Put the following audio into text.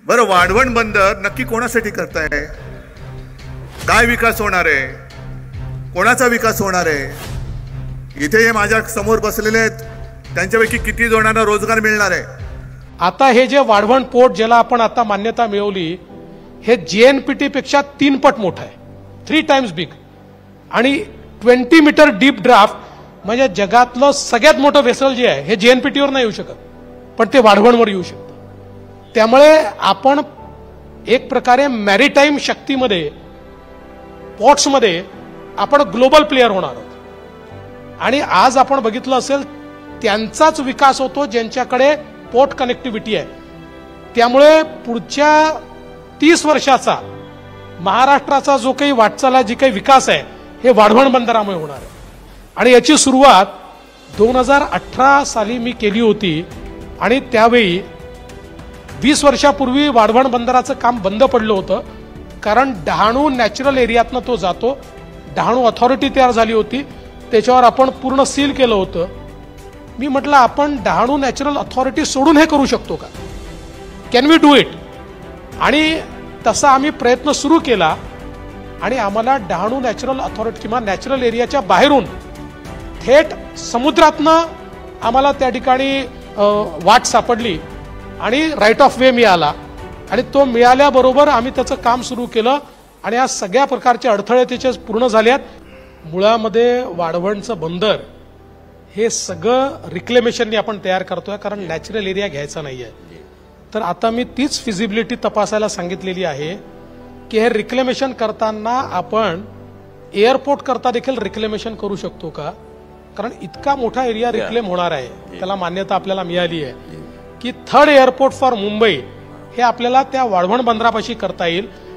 बरं, वाढवण बंदर नक्की कोणासाठी करताय? काय विकास होणार आहे? कोणाचा विकास होणार आहे? इथे हे माझ्या समोर बसलेले आहेत, त्यांच्यापैकी किती जणांना रोजगार मिळणार आहे? आता हे जे वाढवण पोर्ट ज्याला आपण आता मान्यता मिळवली, हे JNPT पेक्षा 3 पट मोठं आहे, 3 टाइम्स बिग, आणि 20 मीटर डीप ड्राफ्ट म्हणजे जगातलं सगळ्यात मोठं वेसल जे आहे हे JNPT वर नाही येऊ शकत, पण ते वाढवणवर येऊ शकतं. त्यामुळे आपण एक प्रकारे मॅरीटाईम शक्तीमध्ये, पोर्ट्समध्ये आपण ग्लोबल प्लेयर होणार आहोत. आणि आज आपण बघितलं असेल त्यांचाच विकास होतो ज्यांच्याकडे पोर्ट कनेक्टिव्हिटी आहे. त्यामुळे पुढच्या 30 वर्षाचा महाराष्ट्राचा जो काही वाटचाल, जी काही विकास आहे, हे वाढवण बंदरामुळे होणार आहे. आणि याची सुरुवात 2018 साली मी केली होती. आणि त्यावेळी 20 वर्षापूर्वी वाढवण बंदराचं काम बंद पडलं होतं, कारण डहाणू नॅचरल एरियातनं तो जातो. डहाणू अथॉरिटी तयार झाली होती, त्याच्यावर आपण पूर्ण सील केलं होतं. मी म्हटलं आपण डहाणू नॅचरल अथॉरिटी सोडून हे करू शकतो का? Can we do it? आणि तसा आम्ही प्रयत्न सुरू केला. आणि आम्हाला डहाणू नॅचरल अथॉरिटी किंवा नॅचरल एरियाच्या बाहेरून थेट समुद्रातनं आम्हाला त्या ठिकाणी वाट सापडली आणि राईट ऑफ वे मिळाला. आणि तो मिळाल्याबरोबर आम्ही त्याचं काम सुरू केलं. आणि आज सगळ्या प्रकारचे अडथळे त्याचे पूर्ण झालेत. मुळामध्ये वाढवणचं बंदर हे सगळं रिक्लेमेशनने आपण तयार करतोय, कारण नॅचरल एरिया घ्यायचा नाहीये. तर आता मी तीच फिजिबिलिटी तपासायला सांगितलेली आहे की हे रिक्लेमेशन करताना आपण एअरपोर्ट करता देखील रिक्लेमेशन करू शकतो का? कारण इतका मोठा एरिया रिक्लेम होणार आहे, त्याला मान्यता आपल्याला मिळाली आहे की 3rd एअरपोर्ट फॉर मुंबई हे आपल्याला त्या वाढवण बंदरापाशी करता येईल.